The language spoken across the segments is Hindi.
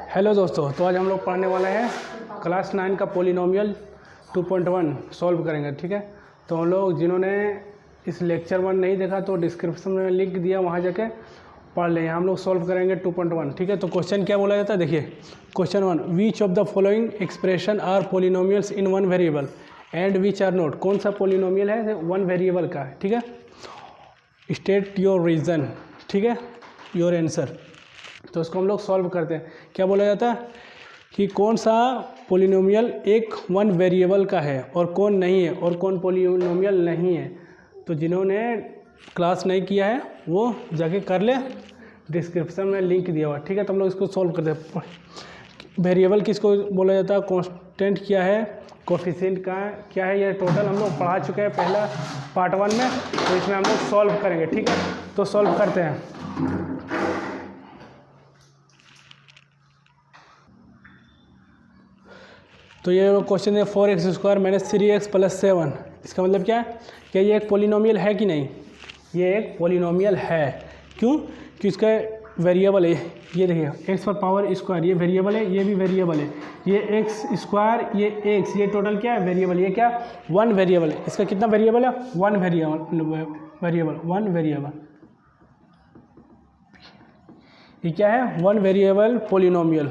हेलो दोस्तों, तो आज हम लोग पढ़ने वाले हैं क्लास 9 का पोलिनोमियल 2.1 सॉल्व करेंगे। ठीक है, तो हम लोग जिन्होंने इस लेक्चर 1 नहीं देखा तो डिस्क्रिप्शन में लिंक दिया, वहाँ जाके पढ़ लें। हम लोग सॉल्व करेंगे 2.1। ठीक है, तो क्वेश्चन क्या बोला जाता है, देखिए question 1, which of the following expression are polynomials in one variable and which are not. कौन सा पोलिनोमियल है वन वेरिएबल का है। ठीक है, स्टेट योर रीज़न, ठीक है, योर आंसर। तो इसको हम लोग सॉल्व करते हैं। क्या बोला जाता है कि कौन सा पोलिनोमियल एक वन वेरिएबल का है और कौन नहीं है, और कौन पोलिनोमियल नहीं है। तो जिन्होंने क्लास नहीं किया है वो जाके कर ले, डिस्क्रिप्शन में लिंक दिया हुआ। ठीक है, तो हम लोग इसको सॉल्व करते हैं। वेरिएबल किसको बोला जाता है, कांस्टेंट क्या है, कोफिशिएंट का क्या है, ये टोटल हम लोग पढ़ा चुके हैं पहला पार्ट 1 में। तो इसमें हम लोग सॉल्व करेंगे। ठीक है, तो सॉल्व करते हैं। तो ये क्वेश्चन है 4x² - 3x + 7। इसका मतलब क्या है, क्या ये एक पोलिनोमियल है कि नहीं। ये एक पोलिनोमियल है। क्यों, कि इसका वेरिएबल है। ये देखिए x⁻², ये वेरिएबल है, ये भी वेरिएबल है। ये x², ये x, ये टोटल क्या है, वेरिएबल। ये क्या, वन वेरिएबल है। इसका कितना वेरिएबल है, वन वेरिएबल। ये क्या है, one variable polynomial.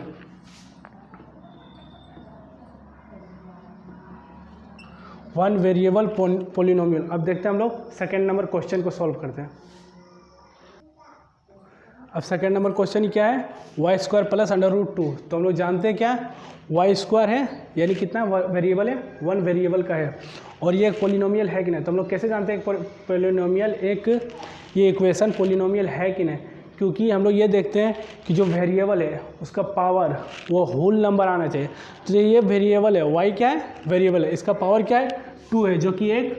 One variable polynomial. अब देखते हैं हम लोग सेकेंड नंबर क्वेश्चन को सॉल्व करते हैं। अब सेकेंड नंबर क्वेश्चन क्या है, y² + √2। तो हम लोग जानते हैं क्या, y² है, यानी कितना वेरिएबल है, वन वेरिएबल का है, और ये एक पोलिनोमियल है कि नहीं। तो हम लोग कैसे जानते हैं पोलिनोमियल एक ये इक्वेशन पोलिनोमियल है कि नहीं। क्योंकि हम लोग ये देखते हैं कि जो वेरिएबल है उसका पावर वो होल नंबर आना चाहिए। तो ये वेरिएबल है, y क्या है, वेरिएबल है, इसका पावर क्या है, 2 है, जो कि एक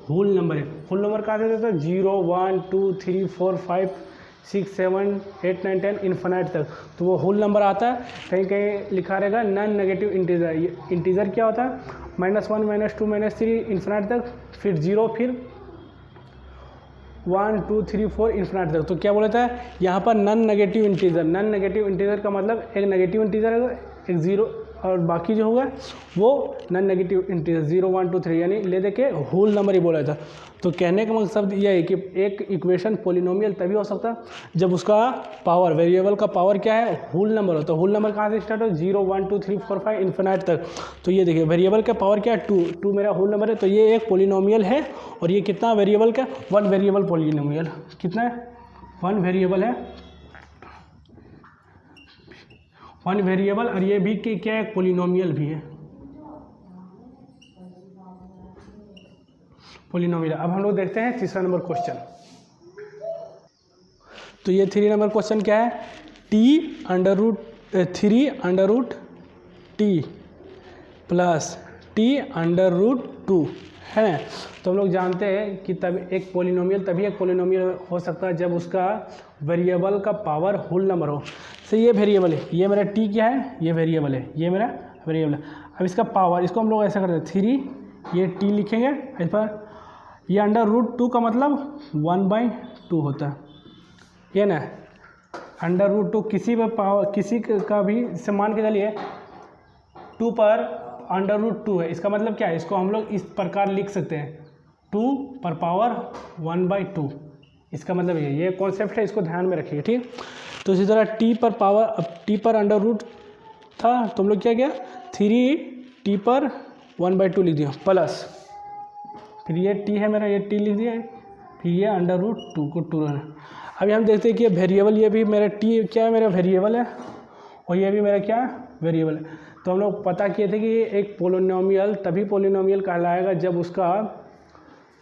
होल नंबर है। होल नंबर कहाँ से देता है, 0 1 2 3 4 5 6 7 8 9 10 इन्फिनाइट तक। तो वो होल नंबर आता है। कहीं कहीं लिखा रहेगा नॉन नेगेटिव इंटीजर। ये इंटीजर क्या होता है, -1 -2 -3 इन्फिनाइट तक, फिर 0, फिर 1 2 3 4 इन्फिनाइट तक। तो क्या बोलता है यहाँ पर non negative integer. Non negative integer का मतलब एक नेगेटिव इंटीजर है, एक 0, और बाकी जो होगा वो नॉन नेगेटिव इंटीजर 0 1 2 3, यानी ले दे के होल नंबर ही बोला था। तो कहने का मकसद यह है कि एक इक्वेशन पोलिनोमियल तभी हो सकता है जब उसका पावर, वेरिएबल का पावर क्या है, होल नंबर हो। तो होल नंबर कहाँ से स्टार्ट हो, 0 1 2 3 4 5 इन्फिनाइट तक। तो ये देखिए वेरिएबल का पावर क्या है, 2 मेरा होल नंबर है। तो ये एक पोलिनोमियल है। और ये कितना वेरिएबल का, वन वेरिएबल पोलिनोमियल। कितना है, वन वेरिएबल है, वन वेरिएबल। और ये भी क्या है, पोलिनोमियल भी है, पोलिनोमियल। अब हम लोग देखते हैं तीसरा नंबर क्वेश्चन। तो ये 3 नंबर क्वेश्चन क्या है, t √3 √t + t √2 है। तो हम लोग जानते हैं कि तब एक पोलिनोमियल तभी एक पोलिनोमियल हो सकता है जब उसका वेरिएबल का पावर होल नंबर हो। तो ये वेरिएबल है, ये मेरा t क्या है, ये वेरिएबल है, ये मेरा वेरिएबल है। अब इसका पावर, इसको हम लोग ऐसा करते हैं 3, ये t लिखेंगे इस पर, ये √2 का मतलब 1/2 होता है, ये ना। √2 किसी पर पावर, किसी का भी से मान के चलिए 2 पर √2 है। इसका मतलब क्या है, इसको हम लोग इस प्रकार लिख सकते हैं, 2 पर पावर 1/2। इसका मतलब ये कॉन्सेप्ट है, इसको ध्यान में रखिए। ठीक, तो इसी तरह t पर पावर, अब t पर √ था तो हम लोग क्या किया, 3t पर 1/2 लिख दिया, प्लस फिर ये t है मेरा, ये t लिख दिया, फिर ये √2 को 2 रहना। अभी हम देखते हैं कि ये वेरिएबल, ये भी मेरा t क्या है, मेरा वेरिएबल है, और ये भी मेरा क्या है, वेरिएबल है। तो हम लोग पता किए थे कि ये एक पोलिनोमियल तभी पोलिनोमियल कहलाएगा जब उसका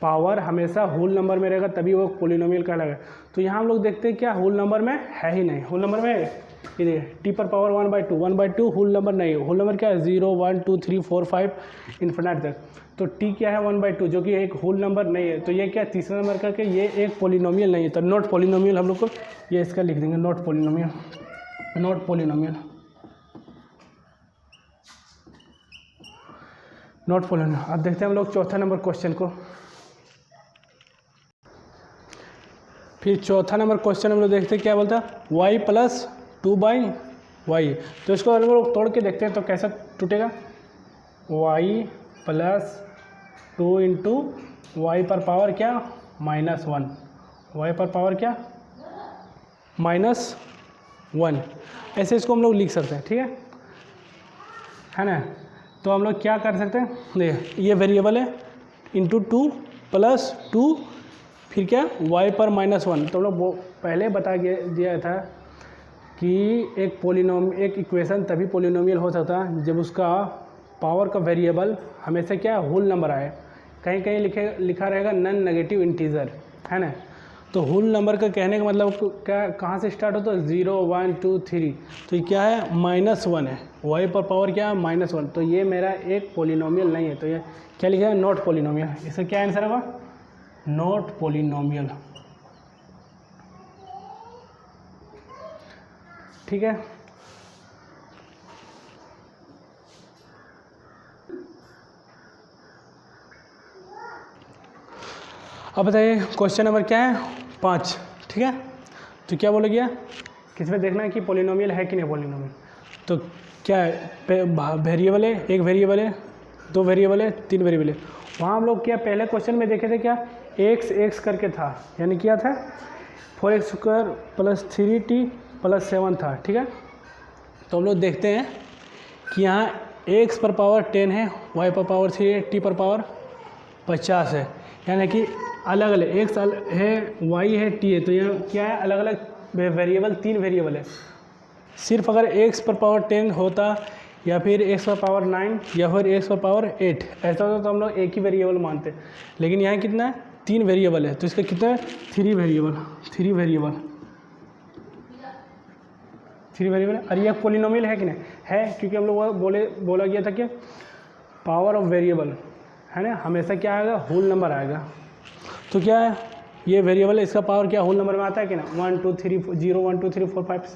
पावर हमेशा होल नंबर में रहेगा, तभी वो पोलिनोमियल कहलाएगा। तो यहाँ हम लोग देखते हैं क्या, होल नंबर में है ही नहीं। होल नंबर में ये देखिए टी पर पावर 1/2 होल नंबर नहीं है। होल नंबर क्या है, 0 1 2 3 4 5 इन्फिनाइट तक। तो टी क्या है, 1/2, जो कि एक होल नंबर नहीं है। तो ये क्या, तीसरा नंबर करके ये एक पोलिनोमियल नहीं है। तो नॉट पोलिनोमियल हम लोग को ये इसका लिख देंगे, not polynomial, not polynomial, not polynomial. अब देखते हैं हम लोग चौथा नंबर क्वेश्चन को। फिर चौथा नंबर क्वेश्चन हम लोग देखते हैं क्या बोलता है, y + 2/, वाई। तो इसको हम लोग तोड़ के देखते हैं तो कैसा टूटेगा, वाई प्लस 2 इंटू वाई पर पावर क्या -1, वाई पर पावर क्या -1। ऐसे इसको हम लोग लिख सकते हैं, ठीक है ना। तो हम लोग क्या कर सकते हैं, देखिए ये वेरिएबल है इंटू 2 प्लस 2 फिर क्या y पर -1। तो हम लोग पहले बता दिया था कि एक इक्वेशन तभी पोलिनोमियल हो सकता है जब उसका पावर का वेरिएबल हमेशा क्या होल नंबर आए। कहीं कहीं लिखा रहेगा नॉन नेगेटिव इंटीजर, है ना। तो होल नंबर का कहने का मतलब क्या, कहाँ से स्टार्ट होता है, 0 1 2 3। तो ये क्या है -1 है, y पर पावर क्या है -1। तो ये मेरा एक पोलिनोमियल नहीं है, तो ये क्या लिखा है, नॉट पोलिनोमियल। इसका क्या आंसर होगा, नॉट पोलिनोमियल, ठीक है। अब बताइए क्वेश्चन नंबर क्या है 5, ठीक है। तो क्या बोला गया, किसमें देखना है कि पोलिनोमियल है कि नहीं पोलिनोमियल। तो क्या है, वेरिएबल है, एक वेरिएबल है, 2 वेरिएबल है, 3 वेरिएबल है। वहाँ हम लोग क्या पहले क्वेश्चन में देखे थे, क्या x करके था, यानी क्या था 4x² प्लस 3t प्लस 7 था, ठीक है। तो हम लोग देखते हैं कि यहाँ x पर पावर 10 है, y पर पावर 3 है, t पर पावर 50 है, यानी कि अलग अलग x है, y है, t है। तो यहाँ क्या है, अलग अलग वेरिएबल, 3 वेरिएबल है। सिर्फ अगर x पर पावर 10 होता या फिर x पर पावर 9 या फिर x पर पावर 8 ऐसा होता तो हम लोग एक ही वेरिएबल मानते, लेकिन यहाँ कितना है, 3 वेरिएबल है। तो इसका कितना है, 3 वेरिएबल। और ये पोलिनोमियल है कि नहीं है, क्योंकि हम लोग बोला गया था कि पावर ऑफ वेरिएबल है ना, हमेशा क्या आएगा, होल नंबर आएगा। तो क्या है, ये वेरिएबल है, इसका पावर क्या होल नंबर में आता है कि ना, 1 2 3 0 1 2 3 4 5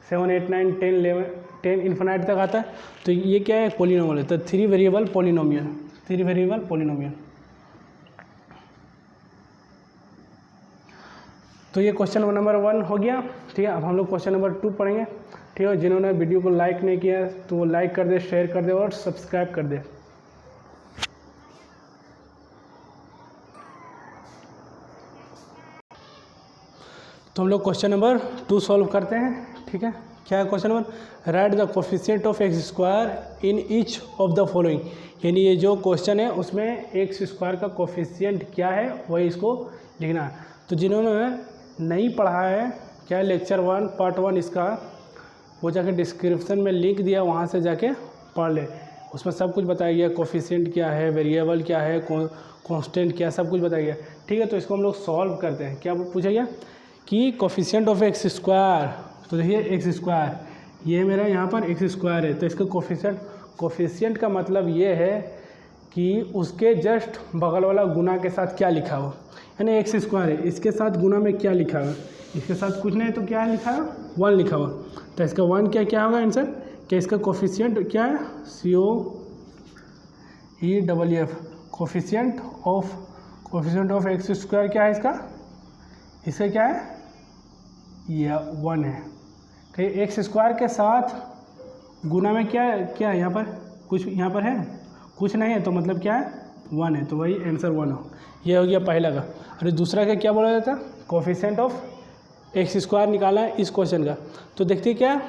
7 8 9 10 11 10 इन्फिनाइट तक आता है। तो ये क्या है, पोलिनोमियल है। तो 3 वेरिएबल पोलिनोमियल। तो ये क्वेश्चन नंबर 1 हो गया, ठीक है। अब हम लोग क्वेश्चन नंबर 2 पढ़ेंगे, ठीक है। जिन्होंने वीडियो को लाइक नहीं किया तो वो लाइक कर दे, शेयर कर दे और सब्सक्राइब कर दे। तो हम लोग क्वेश्चन नंबर 2 सॉल्व करते हैं, ठीक है। क्या है question number, right the coefficient of x² in each of the following. यानी ये जो क्वेश्चन है उसमें x² का कोफिशिएंट क्या है वही इसको लिखना है। तो जिन्होंने नहीं पढ़ा है क्या लेक्चर 1 पार्ट 1 इसका, वो जाके डिस्क्रिप्शन में लिंक दिया, वहाँ से जाके पढ़ ले। उसमें सब कुछ बताया गया, कोफिशिएंट क्या है, वेरिएबल क्या है, कांस्टेंट क्या, सब कुछ बताया गया, ठीक है। तो इसको हम लोग सॉल्व करते हैं। क्या पूछा गया कि कोफिशिएंट ऑफ x²। तो देखिए x², ये मेरा यहाँ पर x² है, तो इसका कोफिशिएंट का मतलब ये है कि उसके जस्ट बगल वाला गुना के साथ क्या लिखा हो, यानी x² है, इसके साथ गुना में क्या लिखा हुआ, इसके साथ कुछ नहीं तो क्या लिखा है, 1 लिखा हुआ। तो इसका 1 क्या होगा आंसर, क्या इसका कोफिशिएंट क्या है, COEFF, कोफिशिएंट ऑफ x² क्या है इसका क्या है, ये 1 है। कहीं x² के साथ गुना में क्या है, यहाँ पर कुछ, यहाँ पर है कुछ नहीं है, तो मतलब क्या है 1 है, तो वही आंसर 1 हो। ये हो गया पहला का। और दूसरा का क्या बोला जाता, कोफिशिएंट ऑफ x² निकालना है इस क्वेश्चन का। तो देखते क्या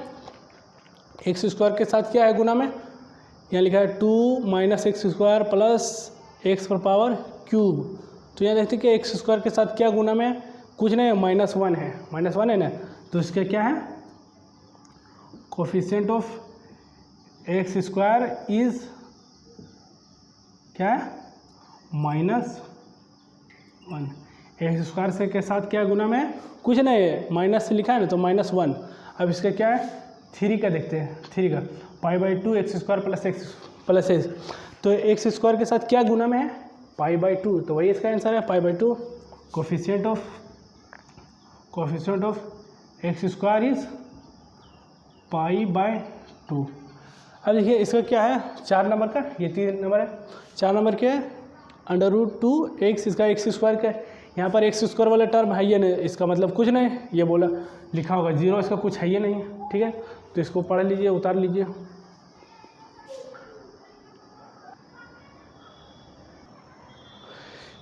x² के साथ क्या है गुना में, यहाँ लिखा है 2 - x² प्लस x पर पावर क्यूब। तो यहाँ देखते कि x² के साथ क्या गुना में, कुछ नहीं है, -1 है, -1 है ना। तो इसका क्या है, कोफिशिएंट ऑफ x² इज क्या है, -1। x² से के साथ क्या गुना में, कुछ नहीं है, माइनस से लिखा है ना, तो -1। अब इसका क्या है, 3 का देखते हैं, 3 का π/2 x² प्लस x। तो x² के साथ क्या गुना में है, π/2, तो वही इसका आंसर है π/2। Coefficient of x² is π/2। अब देखिए इसका क्या है, 4 नंबर का, ये 3 नंबर है, 4 नंबर के √2x, इसका x² का, यहाँ पर x² वाला टर्म है ये नहीं, इसका मतलब कुछ नहीं, ये बोला लिखा होगा 0, इसका कुछ है ये नहीं, ठीक है। तो इसको पढ़ लीजिए, उतार लीजिए।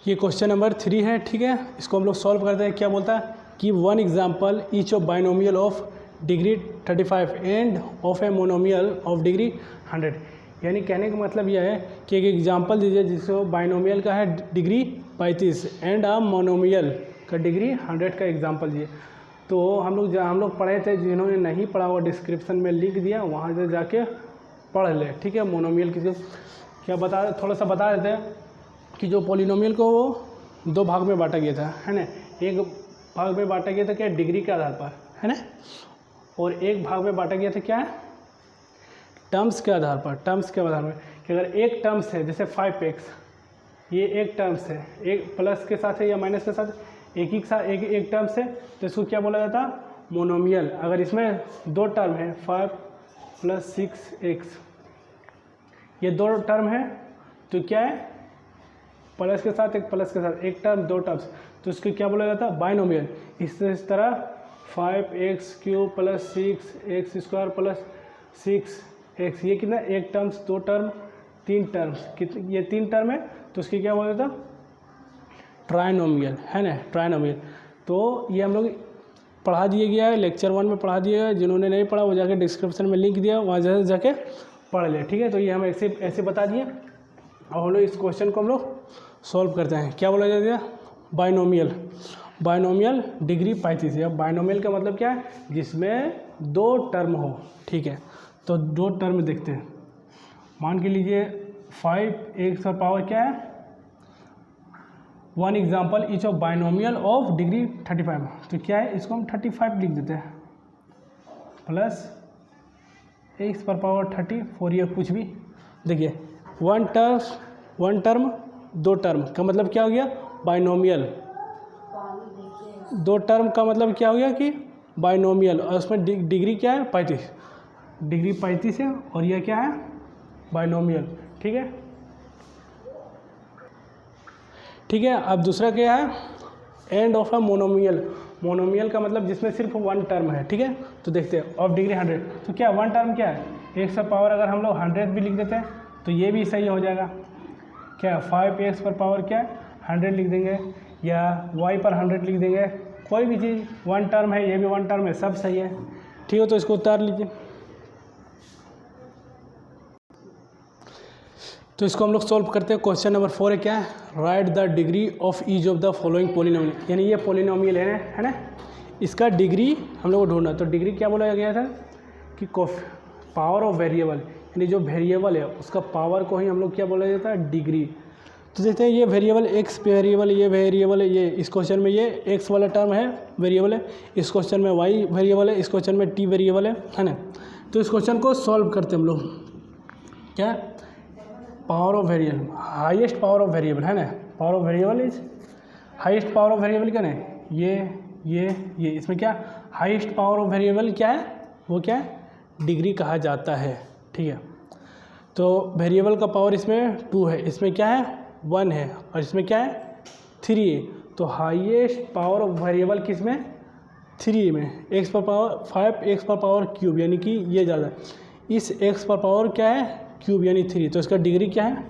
ये क्वेश्चन नंबर 3 है, ठीक है। इसको हम लोग सॉल्व करते हैं। क्या बोलता है कि one example each of binomial of degree 35 end of a monomial of degree 100। यानी कहने का मतलब यह है कि एक एग्जाम्पल दीजिए जिसको बाइनोमियल का है डिग्री 35 एंड आ मोनोमियल का डिग्री 100 का एग्जाम्पल दीजिए। तो हम लोग पढ़े थे, जिन्होंने नहीं पढ़ा वो डिस्क्रिप्शन में लिंक दिया, वहाँ से जाके पढ़ ले, ठीक है। मोनोमियल की क्या थोड़ा सा बता देते हैं कि जो पॉलिनोमियल को वो 2 भाग में बांटा गया था, है ना। एक भाग में बांटा गया था क्या, डिग्री के आधार पर, है ना। और एक भाग में बांटा गया था क्या, टर्म्स के आधार पर। टर्म्स के आधार पर कि अगर एक टर्म्स है जैसे 5x, ये एक टर्म्स है, एक प्लस के साथ है या माइनस के साथ, एक टर्म्स है, तो इसको क्या बोला जाता, मोनोमियल। अगर इसमें 2 टर्म है 5 + 6x, ये 2 टर्म है, तो क्या है, प्लस के साथ एक प्लस के साथ, एक टर्म 2 टर्म्स, तो इसको क्या बोला जाता है, बाइनोमियल। इस तरह 5x³ + 6x² + 6x, ये कितना, एक टर्म्स 2 टर्म 3 टर्म्स, कितने, ये 3 टर्म है, तो उसकी क्या बोला जाता, ट्राइनोमियल, है ना, ट्राइनोमियल। तो ये हम लोग पढ़ा दिया गया है, लेक्चर 1 में पढ़ा दिया है। जिन्होंने नहीं पढ़ा वो जाके डिस्क्रिप्शन में लिंक दिया, वहाँ जाके पढ़ ले, ठीक है। तो ये हम ऐसे बता दिए। और हम लोग इस क्वेश्चन को हम लोग सॉल्व करते हैं। क्या बोला जाता है, बाइनोमियल डिग्री 35। अब बाइनोमियल का मतलब क्या है, जिसमें 2 टर्म हो, ठीक है। तो 2 टर्म देखते हैं। मान के लीजिए 5x का पावर क्या है, one example each of binomial of degree 35, तो क्या है, इसको हम 35 लिख देते हैं, प्लस x पर पावर 34, या कुछ भी। देखिए वन टर्म 2 टर्म का मतलब क्या हो गया, बाइनोमियल। 2 टर्म का मतलब क्या हो गया कि बाइनोमियल, और उसमें डिग्री क्या है, 35, डिग्री 35 है, और यह क्या है, बाइनोमियल, ठीक है। ठीक है। अब दूसरा क्या है, एंड ऑफ अ मोनोमियल का मतलब जिसमें सिर्फ 1 टर्म है, ठीक है। तो देखते हैं, ऑफ डिग्री 100, तो क्या 1 टर्म क्या है, x पर पावर अगर हम लोग 100 भी लिख देते हैं तो ये भी सही हो जाएगा। क्या 5x पर पावर क्या 100 लिख देंगे, या y पर 100 लिख देंगे, कोई भी चीज़ 1 टर्म है, ये भी 1 टर्म है, सब सही है, ठीक है। तो इसको उतार लीजिए। तो इसको हम लोग सॉल्व करते हैं। क्वेश्चन नंबर 4 है क्या है, right the degree of each of the following polynomial. यानी ये पॉलिनोमियल है ना, इसका डिग्री हम लोग को ढूंढना। तो डिग्री क्या बोला गया था कि पावर ऑफ वेरिएबल, यानी जो वेरिएबल है उसका पावर को ही हम लोग क्या बोला जाता है, डिग्री। तो देखते हैं, ये वेरिएबल x वेरिएबल, ये वेरिएबल है, ये इस क्वेश्चन में ये x वाला टर्म है, वेरिएबल है, इस क्वेश्चन में y वेरिएबल है, इस क्वेश्चन में t वेरिएबल है ना। तो इस क्वेश्चन को सॉल्व करते हम लोग। क्या, power of variable, highest power of variable, है ना। Power of variable is highest power of variable क्या है, ये इसमें क्या हाईएस्ट पावर ऑफ वेरिएबल क्या है, वो क्या है, डिग्री कहा जाता है, ठीक है। तो वेरिएबल का पावर इसमें 2 है, इसमें क्या है 1 है, और इसमें क्या है 3 है। तो हाईएस्ट पावर ऑफ वेरिएबल किस में, 3 में, x पर पावर 5 x पर पावर क्यूब, यानी कि ये ज़्यादा, इस x पर पावर क्या है क्यूब, यानी 3। तो इसका डिग्री क्या है,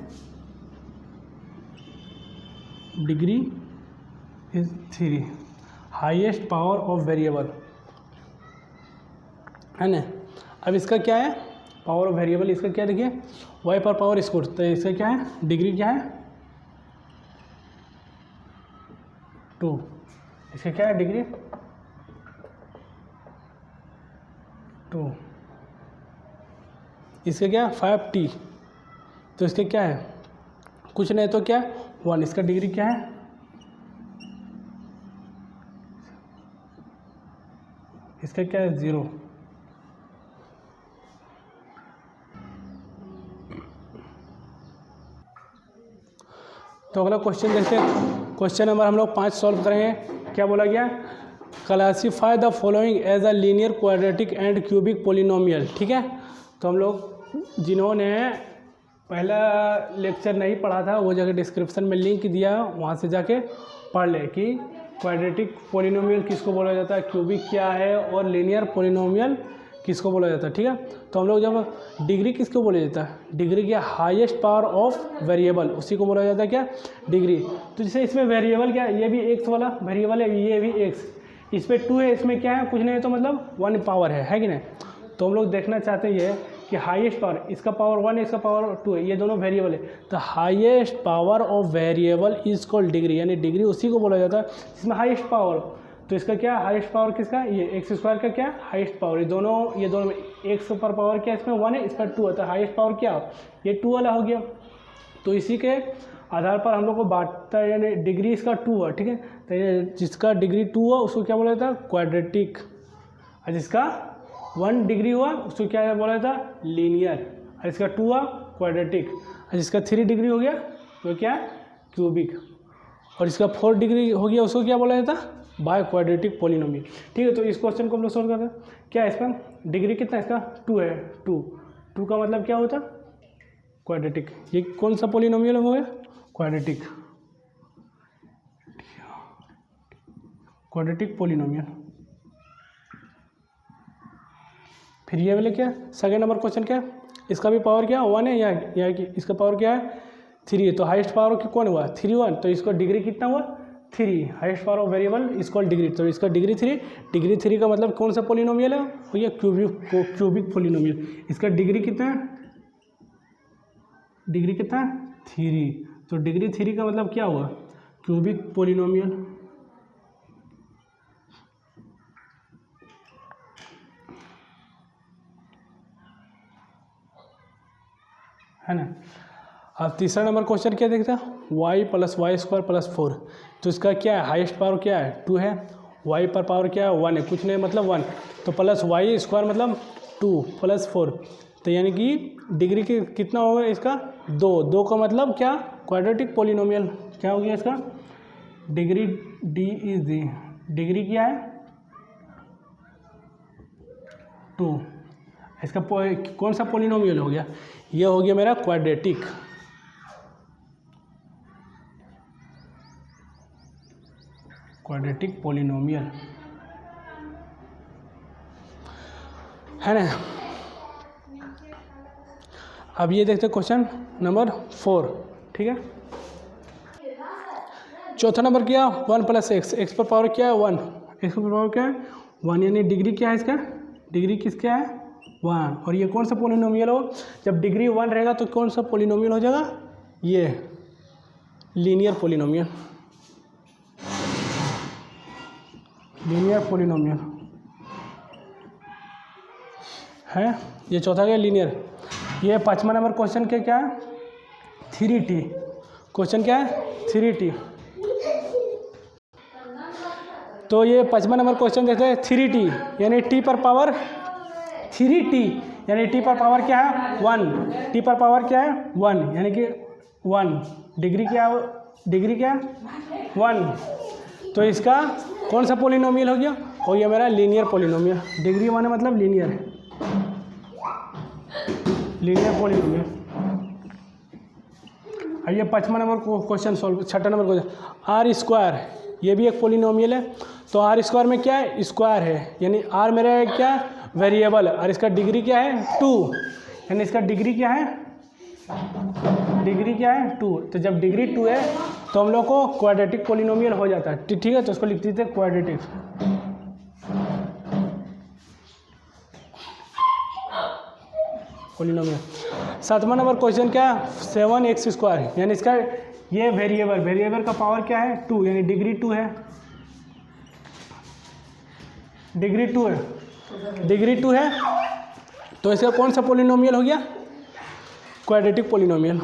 degree is 3, highest power of variable, है ना। अब इसका क्या है, पावर ऑफ वेरिएबल, इसका क्या देखिए y पर पावर स्क्वायर, तो इसका क्या है, डिग्री क्या है 2, इसका क्या है डिग्री 2, इसका क्या 5t, तो इसका क्या है कुछ नहीं तो क्या 1, इसका डिग्री क्या है, इसका क्या है 0। तो अगला क्वेश्चन देखते हैं। क्वेश्चन नंबर हम लोग 5 सॉल्व करेंगे। क्या बोला गया, classify the following as a linear quadratic and cubic polynomial, ठीक है। तो हम लोग जिन्होंने पहला लेक्चर नहीं पढ़ा था वो जगह डिस्क्रिप्शन में लिंक दिया, वहाँ से जाके पढ़ ले कि क्वाड्रेटिक पोलिनोमियल किसको बोला जाता है, क्यूबिक क्या है और लीनियर पोलिनोमियल किसको बोला जाता है, ठीक है। तो हम लोग जब डिग्री किसको बोला जाता है, डिग्री क्या, हाईएस्ट पावर ऑफ वेरिएबल, उसी को बोला जाता है क्या, डिग्री। तो जैसे इसमें वेरिएबल क्या है, ये भी एक्स वाला वेरिएबल है, ये भी एक्स, इस पर 2 है, इसमें क्या है, कुछ नहीं है, तो मतलब 1 पावर है कि नहीं। तो हम लोग देखना चाहते हैं ये कि हाईएस्ट पावर, इसका पावर 1 है, इसका पावर 2 है, ये दोनों वेरिएबल है। तो highest power of variable is called degree, यानी डिग्री उसी को बोला जाता है इसमें हाईएस्ट पावर। तो इसका क्या हाईएस्ट पावर किसका, ये एक्स स्क्वायर का क्या हाईएस्ट पावर, ये दोनों में एक्स पर पावर क्या इसमें 1 है, इस पर 2 है, तो हाईएस्ट पावर क्या, ये 2 वाला हो गया। तो इसी के आधार पर हम लोग को बांटता है, यानी डिग्री इसका 2 है, ठीक है। तो ये जिसका डिग्री 2 हुआ उसको क्या बोला जाता है, क्वाड्रेटिक, और जिसका 1 डिग्री हुआ उसको क्या बोला जाता है, लीनियर, और इसका 2 हुआ क्वाड्रेटिक, और जिसका 3 डिग्री हो गया वो क्या, क्यूबिक, और इसका 4 डिग्री हो गया उसको क्या बोला जाता है, बाय क्वाड्रेटिक पोलिनोमियल, ठीक है। तो इस क्वेश्चन को हम लोग सॉल्व करते हैं। क्या है इसमें, डिग्री कितना है इसका, 2 है, 2 का मतलब क्या होता है, क्वाड्रेटिक। ये कौन सा पोलिनोमियल हो गया, क्वाड्रेटिक, क्वाड्रेटिक पोलिनोमियल। फिर ये वाले क्या, सेकेंड नंबर क्वेश्चन क्या है, इसका भी पावर क्या 1 है, या इसका पावर क्या है 3 है, तो हाईएस्ट पावर की कौन हुआ 3 1, तो इसका डिग्री कितना हुआ 3, highest power of variable is called degree, तो इसका डिग्री 3, डिग्री 3 का मतलब कौन सा पोलिनोमियल है, वो ये क्यूबिक पोलिनोमियल। इसका डिग्री कितना है, डिग्री कितना है 3, तो डिग्री 3 का मतलब क्या हुआ, क्यूबिक पोलिनोमियल, है ना। अब तीसरा नंबर क्वेश्चन क्या देखता है, y + y² + 4, तो इसका क्या है, हाईएस्ट पावर क्या है 2 है, y पर पावर क्या है 1 है, कुछ नहीं मतलब 1, तो +y² मतलब 2 + 4, तो यानी कि डिग्री की कितना होगा इसका 2 का मतलब क्या, क्वाड्रेटिक पोलिनोमियल। क्या हो गया इसका, degree D is the, degree क्या है 2, इसका कौन सा पोलिनोमियल हो गया, ये हो गया मेरा क्वाड्रेटिक, क्वाड्रेटिक पोलिनोमियल, है ना। अब ये देखते हैं क्वेश्चन नंबर 4, ठीक है। चौथा नंबर क्या, 1 + x, x पर पावर क्या है 1, x पर पावर क्या है 1, यानी डिग्री क्या है इसका, डिग्री किसका है 1, और ये कौन सा पोलिनोमियल हो, जब डिग्री 1 रहेगा तो कौन सा पोलिनोमियल हो जाएगा, ये लीनियर पोलिनोमियल, लीनियर पोलिनोमियल है, ये चौथा क्या लीनियर। ये 5वां नंबर क्वेश्चन के क्या है 3t, क्वेश्चन क्या है 3t, तो ये 5वां नंबर क्वेश्चन देखते हैं 3t, यानी t पर पावर 3t, यानी t पर पावर क्या है 1, t पर पावर क्या है 1, यानी कि 1, डिग्री क्या है, डिग्री क्या है 1, तो इसका कौन सा पोलिनोमियल हो गया मेरा लीनियर पोलिनोमियल, डिग्री 1 है मतलब लीनियर है, लीनियर पोलिनोमियल। अब ये 5वां नंबर क्वेश्चन सॉल्व, 6ठा नंबर क्वेश्चन, r², ये भी एक पोलिनोमियल है, तो r² में क्या है स्क्वायर है, यानी r मेरा है क्या वेरिएबल, और इसका डिग्री क्या है 2, यानी इसका डिग्री क्या है, डिग्री क्या है 2, तो जब डिग्री 2 है तो हम लोग को क्वाड्रेटिक पोलिनोमियल हो जाता है, ठीक है। तो उसको लिख देते हैं क्वाड्रेटिक, पोलिनोमियल। 7वां नंबर क्वेश्चन क्या है 7x², यानी इसका ये वेरिएबल का पावर क्या है 2, यानी डिग्री 2 है, डिग्री 2 है, डिग्री 2 है, तो इसका कौन सा पोलिनोमियल हो गया, quadratic polynomial,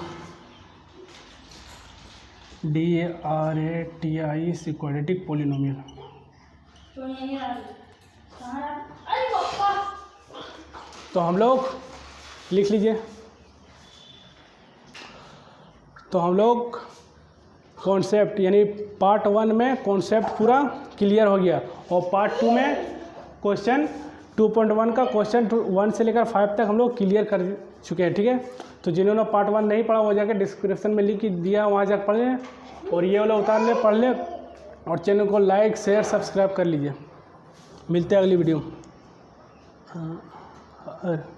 DARATIC, quadratic polynomial. तो हम लोग लिख लीजिए, तो हम लोग कॉन्सेप्ट, यानी पार्ट 1 में कॉन्सेप्ट पूरा क्लियर हो गया, और पार्ट 2 में क्वेश्चन 2.1 का क्वेश्चन 1 से लेकर 5 तक हम लोग क्लियर कर चुके हैं, ठीक है। तो जिन्होंने पार्ट 1 नहीं पढ़ा वो जाकर डिस्क्रिप्शन में लिंक दिया, वहाँ जाकर पढ़ लें, और ये वाला उतार ले पढ़ ले, और चैनल को लाइक शेयर सब्सक्राइब कर लीजिए। मिलते हैं अगली वीडियो। हाँ। बाहर।